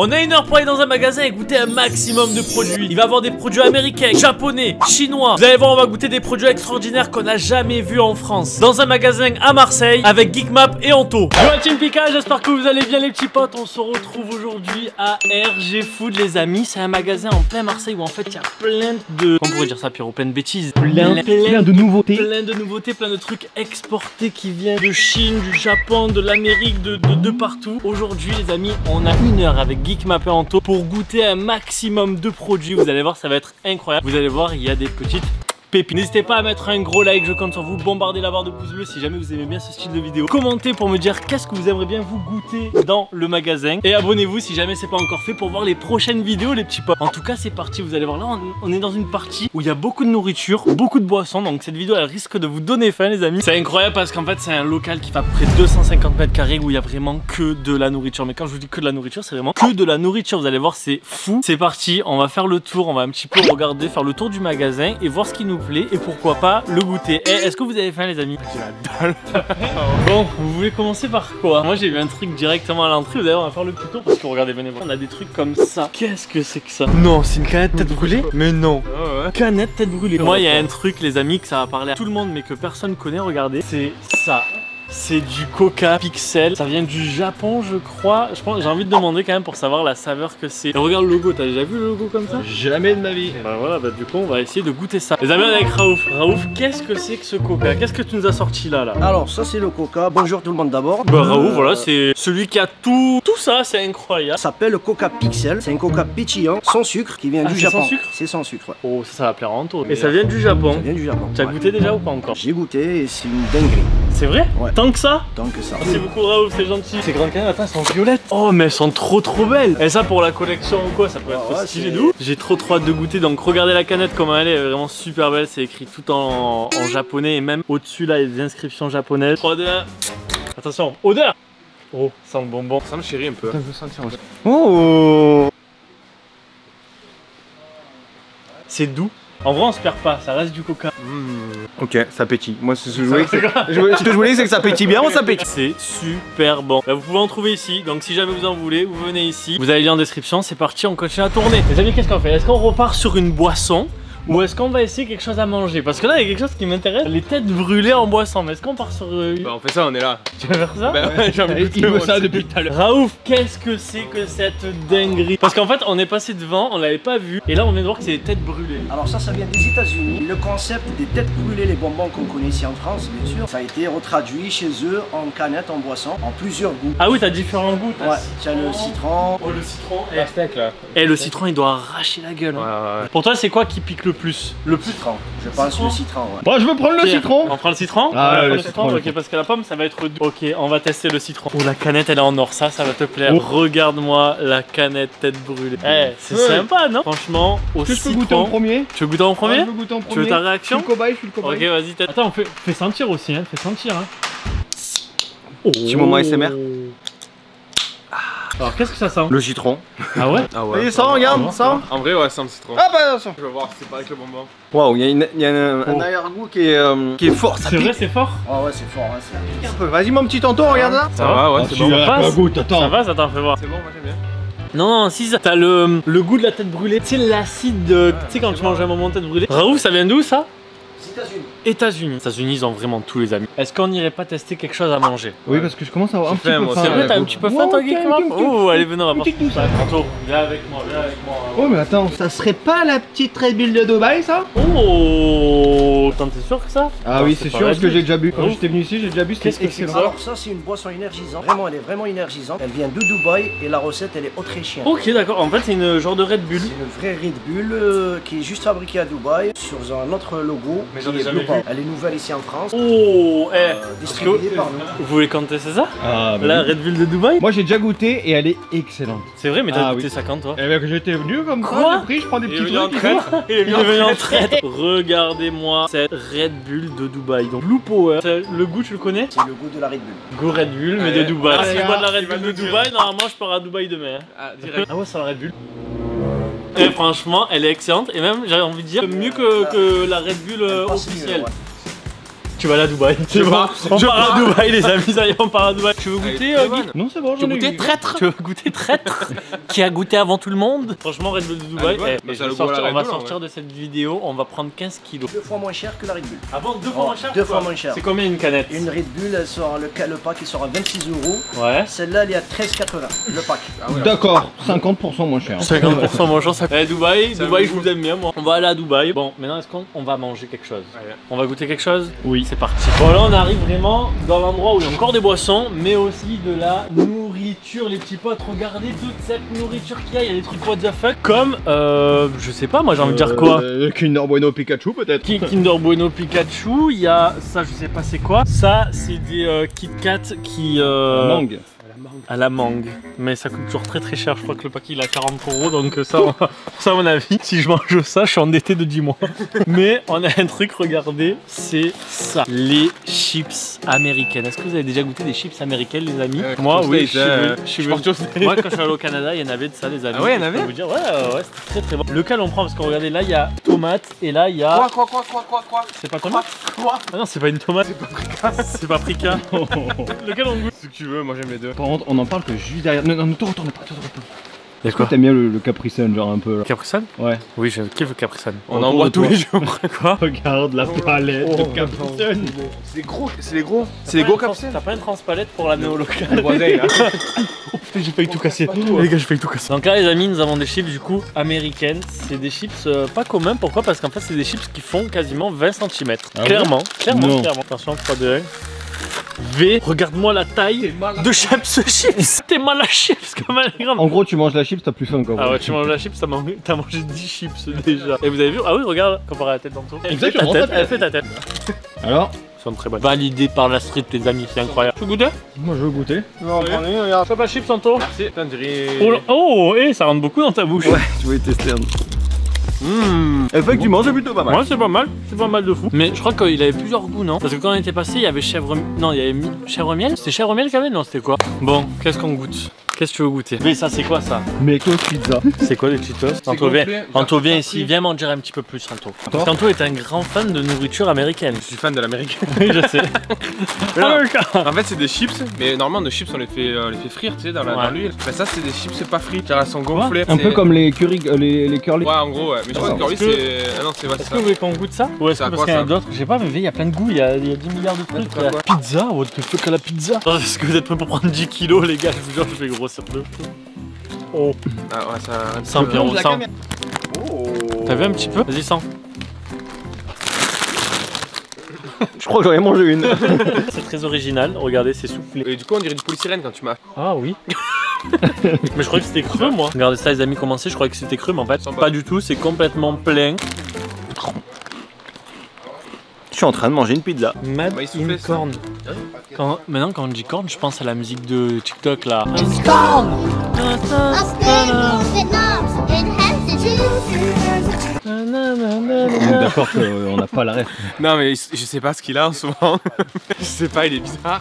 On a 1 heure pour aller dans un magasin et goûter un maximum de produits. Il va y avoir des produits américains, japonais, chinois. Vous allez voir, on va goûter des produits extraordinaires qu'on n'a jamais vus en France. Dans un magasin à Marseille avec Geekmap et Anto. Yo la team Pika, j'espère que vous allez bien les petits potes. On se retrouve aujourd'hui à RG Food les amis. C'est un magasin en plein Marseille où en fait il y a plein de... Comment on pourrait dire ça Pierrot? Plein de bêtises. Plein de nouveautés. Plein de nouveautés, plein de trucs exportés qui viennent de Chine, du Japon, de l'Amérique, de partout. Aujourd'hui les amis, on a 1 heure avec Geekmap et Anto pour goûter un maximum de produits. Vous allez voir, ça va être incroyable. Vous allez voir, il y a des petites pépites. N'hésitez pas à mettre un gros like, je compte sur vous. Bombardez la barre de pouces bleus si jamais vous aimez bien ce style de vidéo. Commentez pour me dire qu'est-ce que vous aimeriez bien vous goûter dans le magasin. Et abonnez-vous si jamais c'est pas encore fait pour voir les prochaines vidéos les petits potes. En tout cas c'est parti, vous allez voir là on est dans une partie où il y a beaucoup de nourriture, beaucoup de boissons. Donc cette vidéo elle risque de vous donner faim les amis. C'est incroyable parce qu'en fait c'est un local qui fait à peu près 250 mètres carrés où il y a vraiment que de la nourriture. Mais quand je vous dis que de la nourriture, c'est vraiment que de la nourriture. Vous allez voir, c'est fou. C'est parti, on va faire le tour, on va un petit peu regarder, faire le tour du magasin et voir ce qui nous plaît. Et pourquoi pas le goûter. Eh, est-ce que vous avez faim les amis? J'ai la dalle. Bon, vous voulez commencer par quoi? Moi j'ai vu un truc directement à l'entrée. Vous allez voir, on va faire le plus tôt parce que regardez, venez voir. On a des trucs comme ça. Qu'est-ce que c'est que ça? Non, c'est une canette tête brûlée? Mais non. Oh, ouais. Canette tête brûlée. Moi il y a un truc les amis que ça va parler à tout le monde mais que personne connaît. Regardez, c'est ça. C'est du Coca Pixel, ça vient du Japon je crois. Je pense, j'ai envie de demander quand même pour savoir la saveur que c'est. Regarde le logo, t'as déjà vu le logo comme ça? Jamais de ma vie. Bah voilà, bah du coup on va essayer de goûter ça. Les amis, on est avec Raouf. Raouf, qu'est-ce que c'est que ce Coca? Qu'est-ce que tu nous as sorti là? Alors ça c'est le Coca, bonjour tout le monde d'abord. Bah Raouf, voilà, c'est celui qui a tout ça, c'est incroyable. Ça s'appelle le Coca Pixel, c'est un Coca pétillant, sans sucre, qui vient du Japon. Sans sucre? C'est sans sucre, ouais. Oh ça va plaire à Anto. Et ça vient du Japon? Ça vient du Japon. Tu as goûté déjà ou pas encore? J'ai goûté et c'est une dinguerie. C'est vrai? Ouais. Tant que ça? Tant que ça. Merci beaucoup Raouf, c'est gentil. Ces grandes canettes, attends, elles sont violettes. Oh mais elles sont trop belles. Et ça pour la collection ou quoi, ça peut être stylé de ouf. J'ai trop hâte de goûter, donc regardez la canette comment elle est vraiment super belle. C'est écrit tout en japonais et même au-dessus là il y a des inscriptions japonaises. 3, 2, 1. Attention, odeur. Oh, ça sent le bonbon. Ça me chérit un peu. Je veux sentir aussi. Oh. C'est doux. En vrai on se perd pas, ça reste du coca. Ok, ça pétille. Moi ce que je voulais, ce que je voulais c'est que ça pétille bien, ça pétille. C'est super bon. Là, vous pouvez en trouver ici, donc si jamais vous en voulez, vous venez ici. Vous avez le lien en description, c'est parti, on continue à tourner. Les amis, qu'est-ce qu'on fait? Est-ce qu'on repart sur une boisson? Ou est-ce qu'on va essayer quelque chose à manger? Parce que là il y a quelque chose qui m'intéresse, les têtes brûlées en boisson. Mais est-ce qu'on part sur... Bah on fait ça, on est là. Tu vas faire ça? Bah ouais, j'ai envie de faire ça depuis tout à l'heure. Raouf, qu'est-ce que c'est que cette dinguerie? Parce qu'en fait on est passé devant, on l'avait pas vu. Et là on vient de voir que c'est des têtes brûlées. Alors ça vient des États-Unis. Le concept des têtes brûlées, les bonbons qu'on connaît ici en France bien sûr, ça a été retraduit chez eux en canette, en boisson, en plusieurs goûts. Ah oui, t'as différents goûts. Ouais, t'as le citron. Oh le citron. La steak là. Et le citron il doit arracher la gueule. Ouais. Pour toi c'est quoi qui pique le plus? Le plus citron. Je pense le citron, ouais. Bon, je veux prendre le citron. On prend le citron? Ah, le citron. Ok, parce que la pomme ça va être doux. Ok, on va tester le citron. Oh, la canette elle est en or, ça va te plaire. Oh. Regarde-moi la canette tête brûlée. Eh, c'est sympa, non? Franchement, au citron. Je peux goûter en premier? Tu veux goûter en premier? Je veux goûter en premier. Tu veux ta réaction? Je suis le cobaye, Ok, vas-y, tête. Attends, on fait sentir aussi, hein. Fais sentir, hein. Oh. Petit moment SMR. Alors qu'est-ce que ça sent? Le citron. Ah ouais? Ah ouais. Et ça, regarde, ça. En vrai, ouais, ça me citron. Ah bah attention. Je vais voir si c'est pas avec le bonbon. Waouh, il y a un arrière-goût qui est fort. C'est vrai, c'est fort? Ah ouais, c'est fort, hein, c'est un peu. Vas-y mon petit tonton, regarde ça. Ça va, ouais, c'est bon. Ça passe? Ça t'en fait voir. C'est bon, moi j'aime bien. Non, si t'as le goût de la tête brûlée. Tu sais, l'acide de. Tu sais, quand tu manges un moment de tête brûlée. Raouf, ça vient d'où ça? États-Unis. États-Unis, ils ont vraiment tous les amis. Est-ce qu'on n'irait pas tester quelque chose à manger? Oui, parce que je commence à avoir un petit peu faim. C'est vrai, t'as un petit peu faim, toi, Geekmap? Oh, allez, venez, on va voir. Anto, viens avec moi, Oh, mais attends, ça serait pas la petite Red Bull de Dubaï, ça? Oh, t'es sûr que ça? Ah oui, c'est sûr, parce que j'ai déjà bu. Quand j'étais venu ici, j'ai déjà bu, c'était excellent. Alors ça, c'est une boisson énergisante. Vraiment, elle est vraiment énergisante. Elle vient de Dubaï et la recette, elle est autrichienne. Ok, d'accord. En fait, c'est une genre de Red Bull. C'est une vraie Red Bull qui est juste fabriquée à Dubaï sur un autre logo. Mais j'en ai jamais vu. Elle est nouvelle ici en France. Oh, distribuée par nous. Vous voulez quand tester ça? Ah, bah la Red Bull de Dubaï? Moi j'ai déjà goûté et elle est excellente. C'est vrai, mais t'as goûté ça quand toi? Eh bien que j'étais venu comme quoi, j'ai pris, je prends des petits trucs. Il est venu en traite. Regardez-moi cette Red Bull de Dubaï. Donc Blue Power. Le goût, tu le connais? C'est le goût de la Red Bull. Goût Red Bull, mais de Dubaï. Si je bois de la Red Bull de Dubaï, normalement je pars à Dubaï demain. Ah, direct. Ah ouais, c'est la Red Bull. Et franchement, elle est excellente. Et même, j'avais envie de dire, mieux que la Red Bull officielle. Tu vas aller à Dubaï. C'est bon. On part à Dubaï, les amis. Ça y est, on part à Dubaï. Tu veux goûter, Guy? Non, c'est bon, Tu veux goûter traître? Tu veux goûter traître? Qui a goûté avant tout le monde? Franchement, Red Bull de Dubaï. On va sortir de cette vidéo, on va prendre 15 kilos. 2 fois moins cher que la Red Bull. Ah bon, 2 fois moins cher? 2 fois moins cher. C'est combien une canette? Une Red Bull, elle sort, le pack il sort à 26 €. Ouais. Celle-là, elle est à 13,80 le pack. D'accord, 50% moins cher. 50% moins cher. Eh, Dubaï, Dubaï, je vous aime bien, moi. On va aller à Dubaï. Bon, maintenant, est-ce qu'on va manger quelque chose? On va goûter quelque chose? Oui. C'est parti. Bon, là, on arrive vraiment dans l'endroit où il y a encore des boissons, mais aussi de la nourriture, les petits potes. Regardez toute cette nourriture qu'il y a. Il y a des trucs what the fuck. Comme, je sais pas, moi, j'ai envie de dire quoi? Kinder Bueno Pikachu, peut-être. Kinder Bueno Pikachu. Il y a ça, je sais pas c'est quoi. Ça, c'est des Kit Kat qui. Mangue. À la mangue, mais ça coûte toujours très très cher. Je crois que le paquet il a 40 € donc ça, à mon avis, si je mange ça, je suis endetté de 10 mois. Mais on a un truc, regardez, c'est ça, les chips américaines. Est-ce que vous avez déjà goûté des chips américaines, les amis? Moi, oui, moi quand je suis allé au Canada, il y en avait de ça, les amis. Ah ouais, il y en avait? Ouais, c'était très très bon. Lequel on prend? Parce que regardez, là il y a tomate et là il y a. Quoi? C'est pas tomate? Quoi? Ah non, c'est pas une tomate. C'est paprika. Lequel on goûte? Si tu veux, moi j'aime les deux. Par contre, on en parle que juste derrière. Non, ne te retourne pas, Y'a quoi? T'aimes bien le Capri Sun, genre un peu là. Capri Sun? Ouais. Oui, je kiffe le Capri Sun. On en boit tous les jours. Quoi? Regarde la palette de Capri Sun. C'est gros, c'est les gros. C'est les gros capsules. T'as pas une transpalette pour l'amener au local? Oh putain, j'ai failli tout casser. Les gars, j'ai failli tout casser. Donc là, les amis, nous avons des chips du coup américaines. C'est des chips pas communs. Pourquoi? Parce qu'en fait, c'est des chips qui font quasiment 20 cm. Ah clairement. Non. Attention, 3, 2, 1. V, regarde-moi la taille de chips. T'es mal à chips comme un gramme. En gros, tu manges la chips, t'as plus faim quoi. Ah ouais, tu manges la chips, t'as mangé 10 chips déjà. Et vous avez vu? Ah oui, regarde, comparé à la tête d'Anto. Exactement, Elle fait ta tête. Alors? Ils sont très bonnes. Validé par la street, les amis, c'est incroyable. Tu veux goûter? Moi je veux goûter. Non, prenez, regarde. Pas chips, Anto? Merci. Putain, on dirait. Oh, ça rentre beaucoup dans ta bouche. Ouais, je voulais tester un. Effectivement, c'est plutôt pas mal. Ouais, c'est pas mal de fou. Mais je crois qu'il avait plusieurs goûts, non? Parce que quand on était passé, il y avait chèvre. Non, il y avait chèvre miel. C'était chèvre miel qu'il y avait? Non, c'était quoi? Bon, qu'est-ce qu'on goûte? Qu'est-ce que tu veux goûter? Mais ça, c'est quoi ça? Mecos pizza. C'est quoi les Cheetos? Anto, viens ici, viens m'en dire un petit peu plus, Anto. Parce qu'Anto est un grand fan de nourriture américaine. Je suis fan de l'américain. Oui, je sais. En fait, c'est des chips, mais normalement, nos chips, on les fait frire, tu sais, dans l'huile. Mais ça, c'est des chips pas frites, car elles sont gonflées. Un peu comme les curry, les curly. Ouais, en gros, ouais. Mais je crois que curly, c'est. Ah non, c'est pas ça. Est-ce que vous voulez qu'on goûte ça? Ou est-ce que parce qu'il y en a d'autres? Je sais pas, mais il y a plein de goûts, il y a 10 milliards de trucs. Pizza, what the fuck à la pizza? Est-ce que vous êtes prêts pour prendre 10 kilos, les gars? Je vous jure, je vais grossir de fou. Oh. Ah ouais, ça. Sens, Pierrot, sens. T'as vu un petit peu? Vas-y, sens. Je crois que j'en ai mangé une. C'est très original, regardez, c'est soufflé. Et du coup, on dirait du polystyrène quand tu m'as. Ah oui. Mais je croyais que c'était cru, moi. Regardez ça, les amis, commencez, je croyais que c'était cru, mais en fait, pas du tout, c'est complètement plein. Je suis en train de manger une pizza. Mad in corn. Maintenant, quand on dit corn, je pense à la musique de TikTok là. D'accord qu'on n'a pas la ref. Non, mais je sais pas ce qu'il a en ce moment. Je sais pas, il est bizarre.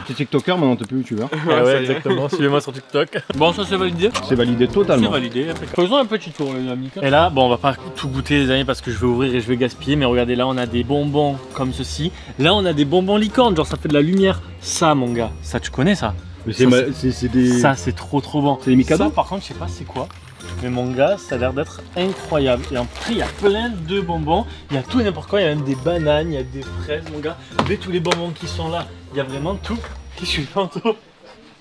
T'es TikToker, maintenant t'es plus youtubeur. Ouais, exactement. Suivez-moi sur TikTok. Bon, ça c'est validé. C'est validé totalement. C'est validé. Faisons un petit tour, les amis. Et là, bon, on va pas tout goûter, les amis, parce que je vais ouvrir et je vais gaspiller. Mais regardez, là, on a des bonbons comme ceci. Là, on a des bonbons licorne, genre ça fait de la lumière. Ça, mon gars, ça, tu connais ça? C'est des. Ça, c'est trop bon. C'est des Mikado. Ça, par contre, je sais pas c'est quoi. Mais mon gars, ça a l'air d'être incroyable. Et après, il y a plein de bonbons. Il y a tout et n'importe quoi. Il y a même des bananes, il y a des fraises, mon gars. Regardez tous les bonbons qui sont là. Il y a vraiment tout. Qu'est-ce que je fais, Anto?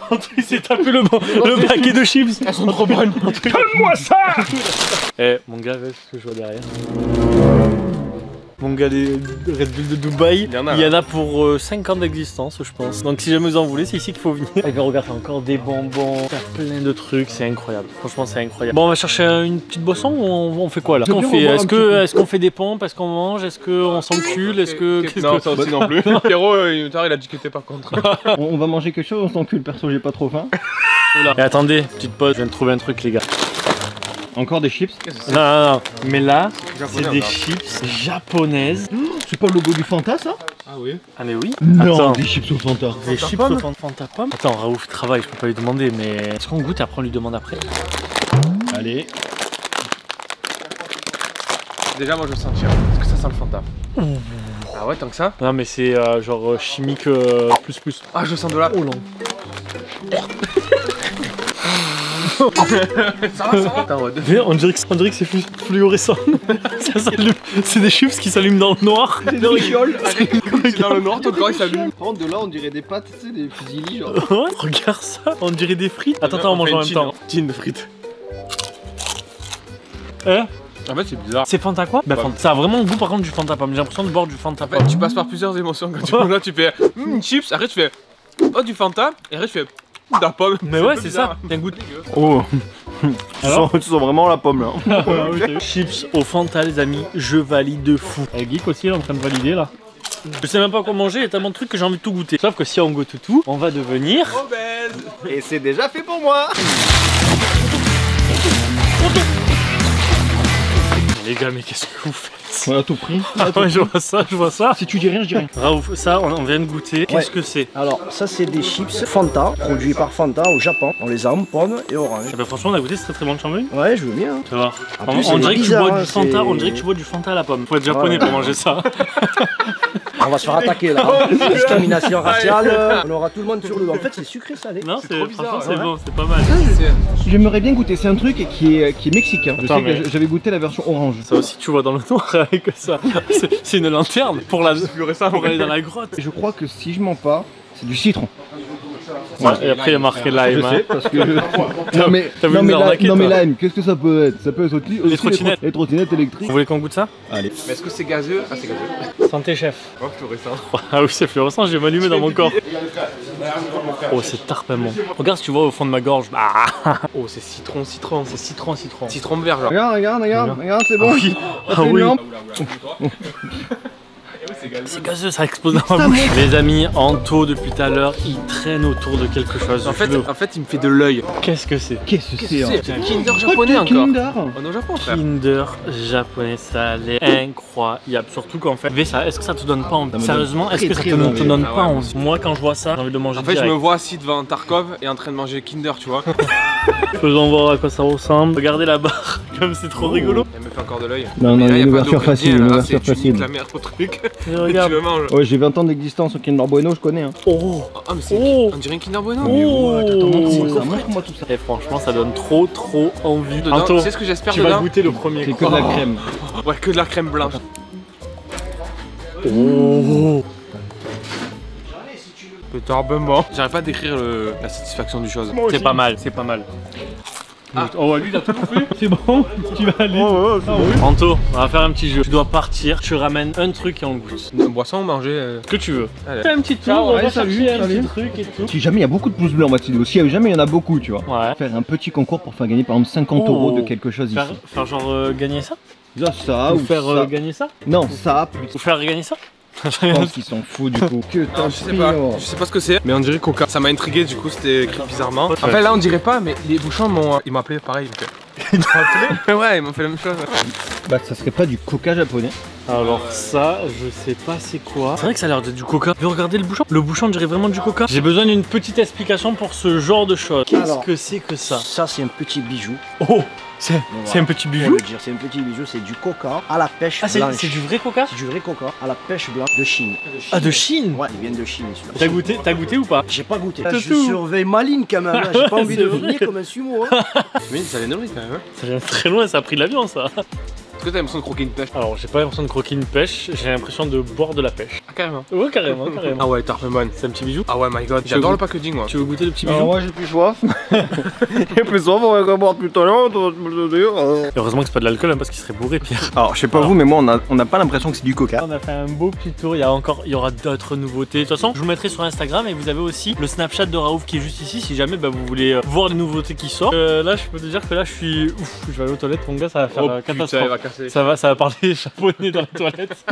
Anto, il s'est tapé le paquet de chips. Elles sont trop bonnes. Donne-moi ça. Eh, mon gars, regarde ce que je vois derrière. Mon gars, les Red Bull de Dubaï, il y en a pour 5 ans d'existence, je pense. Donc si jamais vous en voulez, c'est ici qu'il faut venir. Et regarde, encore des bonbons, plein de trucs, c'est incroyable. Franchement, c'est incroyable. Bon, on va chercher une petite boisson ou on fait quoi là? Est-ce qu'on fait des pompes? Est-ce qu'on mange? Est-ce qu'on s'encule? Est-ce que... Non, ça aussi non plus. Pierrot, il a dit que t'étais par contre. On va manger quelque chose, on s'encule, perso, j'ai pas trop faim. Et attendez, petite pause, je viens de trouver un truc, les gars. Encore des chips? Non, mais là, c'est des chips japonaises. C'est pas le logo du Fanta, ça? Ah oui. Ah mais oui. Non, attends. des chips au Fanta. Des chips au Fanta pomme. Attends, Raouf travaille, je peux pas lui demander, mais est-ce qu'on goûte et après on lui demande après? Allez. Déjà, moi je sens tiens. Est-ce que ça sent le Fanta? Ah ouais, tant que ça? Non mais c'est genre chimique plus. Ah, je sens de la... Oh non. Ça va. Attends, ouais. On dirait que c'est fluorescent. Ça s'allume. C'est des chips qui s'allument dans le noir. C'est des rigoles. C'est dans le noir, ton corps il s'allume. Par contre, de là, on dirait des pâtes, tu sais, des fusillis, genre. Ouais, regarde ça. On dirait des frites. Attends, on mange en même temps. Tine de frites. Hein? En fait, c'est bizarre. C'est Fanta quoi? Bah, Fanta. Ça a vraiment le goût par contre du Fanta pomme. J'ai l'impression de boire du Fanta En pomme. fait, tu passes par plusieurs émotions quand tu manges là, tu fais chips, après tu fais oh du Fanta, et après tu fais de la pomme. Mais ouais, c'est ça. T'as un goût de... Oh. Alors tu sens vraiment la pomme là. Chips au Fanta les amis, je valide de fou. Et Geek aussi il est en train de valider là. Je sais même pas quoi manger, il y a tellement de trucs que j'ai envie de tout goûter. Sauf que si on goûte tout, on va devenir... Obèse. Et c'est déjà fait pour moi. Les gars, mais qu'est-ce que vous faites? On a tout pris. Ah ouais, je vois ça. Si tu dis rien, je dis rien. Raouf, ça on vient de goûter. Qu'est-ce que c'est? Alors, ça, c'est des chips Fanta, produits par Fanta au Japon. On les a en pomme et orange. Ah bah franchement on a goûté, c'est très bon de champignons. Ouais, je veux bien. Tu vas voir. En plus, On c'est dirait que tu bizarre, bois hein, du Fanta, c'est- on dirait que tu bois du Fanta à la pomme. Faut être japonais pour manger ça. On va se faire attaquer là. Discrimination raciale. On aura tout le monde sur le. En fait, c'est sucré salé. Non, trop bizarre, c'est ouais. bon, c'est pas mal. J'aimerais bien goûter. C'est un truc qui est mexicain. Je Attends, sais mais- que j'avais goûté la version orange. Ça aussi tu vois dans le noir avec ça. C'est une lanterne pour aller dans la grotte. Je crois que si je mens pas, c'est du citron. Ouais, et après il y a marqué lime. hein. parce que non mais T'as voulu nous arnaquer, toi. lime, qu'est-ce que ça peut être? Ça peut être aussi Les trottinettes. les trottinettes électriques. Vous voulez qu'on goûte ça? Allez. Mais est-ce que c'est gazeux? Ah, c'est gazeux. Santé chef. Oh, fluorescent. Ah oui c'est fluorescent, je vais m'allumer dans mon corps. Oh c'est tarpement. Regarde si tu vois au fond de ma gorge. Ah. Oh, c'est citron. C'est citron. Citron vert, genre. Regarde, c'est bon. Ah oui. lampe. C'est gazeux, ça explose dans ma bouche. Les amis, Anto depuis tout à l'heure, il traîne autour de quelque chose. En fait, il me fait de l'œil. Qu'est-ce que c'est? Qu'est-ce que c'est? C'est un Kinder japonais encore. Kinder. On est au Japon, frère. Kinder japonais, ça a l'air incroyable. Surtout qu'en fait, ça, est-ce que ça te donne pas envie? me donne Sérieusement, est-ce que ça très te envie. donne Ah pas ouais. envie? Moi, quand je vois ça, j'ai envie de manger En fait, je direct. me vois assis devant Tarkov et en train de manger Kinder, tu vois. Faisons voir à quoi ça ressemble. Regardez la barre, comme c'est trop rigolo. Elle me fait encore de l'œil. Non, Mais non, là, y a une pas ouverture d'eau facile, chrétienne, une là, ouverture c'est tu niques facile. la merde au truc Et et tu regarde. le manges. Ouais, j'ai 20 ans d'existence au Kinder Bueno, je connais. Hein. Oh, Ah, mais c'est Oh. on dirait un Kinder Bueno. Montre-moi tout ça. Et franchement, ça donne trop envie. Dedans, Anto, tu sais ce que j'espère tu vas dedans? goûter le premier. C'est que de la crème. Ouais, que de la crème blanche. Oh. Pétardement. J'arrive pas à décrire la satisfaction du chose. C'est pas mal, c'est pas mal. Ah. Oh, lui il a tout bouffé. C'est bon, tu vas aller. Anto, on va faire un petit jeu. Tu dois partir, tu ramènes un truc et on goûte. Une boisson ou manger Ce que tu veux. Allez. Fais un petit tour, Ciao, on va allez, salut, chercher un salut. petit truc et tout. Si jamais il y a beaucoup de pouces bleus en bas de vidéo, si jamais il y en a beaucoup, tu vois. Ouais. Faire un petit concours pour faire gagner par exemple 50 Oh. euros de quelque chose ici. Faire genre gagner ça? Ça Ou ou faire ça. gagner ça? Non, ça, plus. Ou faire gagner ça? Je pense qu'ils s'en foutent du coup. Que Non, je sais pas ce que c'est, mais on dirait Coca. Ça m'a intrigué, du coup c'était écrit bizarrement. En Ouais. fait là on dirait pas, mais les bouchons ils m'ont appelé pareil. Ils m'ont appelé? Ouais, ils m'ont fait la même chose. Bah, ça serait pas du coca japonais. Alors ça, je sais pas c'est quoi. C'est vrai que ça a l'air d'être du coca. Mais regardez le bouchon. Le bouchon dirait vraiment du coca. J'ai besoin d'une petite explication pour ce genre de choses. Qu'est-ce Alors, que c'est que ça? Ça, c'est un petit bijou. Oh, c'est un petit Faut bijou. le dire, c'est un petit bijou, c'est du coca à la pêche Ah, blanche. c'est du vrai coca? C'est du vrai coca à la pêche blanche de Chine. Ah, de Chine? Ouais, il vient de Chine celui-là. T'as goûté ou pas? J'ai pas goûté. Tout. Je surveille ma ligne quand même. Là. J'ai pas envie C'est de vrai. venir comme un sumo. Hein. Mais ça vient de quand même. Hein. Ça vient très loin, ça a pris l'avion ça. Est-ce que t'as l'impression de croquer une pêche? Alors j'ai pas l'impression de croquer une pêche, j'ai l'impression de boire de la pêche. Ah, carrément. Ouais carrément. Ah ouais, Tarpemon. C'est un petit bijou. Ah ouais, my god. J'adore le packaging, moi. Tu veux goûter le petit bijou? Alors moi j'ai plus soif. J'ai plus soif, on va boire plus tard. Heureusement que c'est pas de l'alcool hein, parce qu'il serait bourré Pierre. Alors je sais pas vous, mais moi on n'a pas l'impression que c'est du coca. On a fait un beau petit tour, il y aura d'autres nouveautés. De toute façon, je vous mettrai sur Instagram et vous avez aussi le Snapchat de Raouf qui est juste ici si jamais vous voulez voir les nouveautés qui sortent. Là, je peux te dire que là, je suis ouf, je vais aller aux toilettes, mon gars, ça va faire Oh putain, catastrophe. il va casser. Ça va parler japonais dans les toilettes.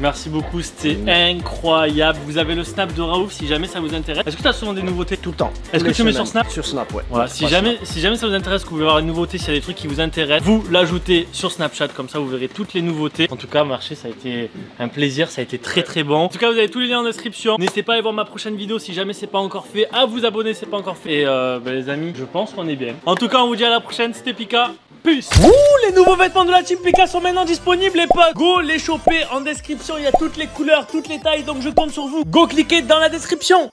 Merci beaucoup, c'était incroyable. Vous avez le Snap de Raouf si jamais ça vous intéresse. Est-ce que tu as souvent des nouveautés? Tout le temps. Est-ce que Tous tu les mets sur semaines. Snap? Sur Snap, ouais. Voilà, si jamais ça vous intéresse, que vous voulez voir une nouveauté, s'il y a des trucs qui vous intéressent, vous l'ajoutez sur Snapchat, comme ça vous verrez toutes les nouveautés. En tout cas, marché, ça a été un plaisir, ça a été très bon. En tout cas, vous avez tous les liens en description. N'hésitez pas à aller voir ma prochaine vidéo si jamais c'est pas encore fait, à vous abonner si c'est pas encore fait. Et les amis, je pense qu'on est bien. En tout cas, on vous dit à la prochaine, c'était Pika. Peace. Ouh, les nouveaux vêtements de la Team PK sont maintenant disponibles les potes. Go les choper en description, il y a toutes les couleurs, toutes les tailles, donc je compte sur vous. Go cliquer dans la description.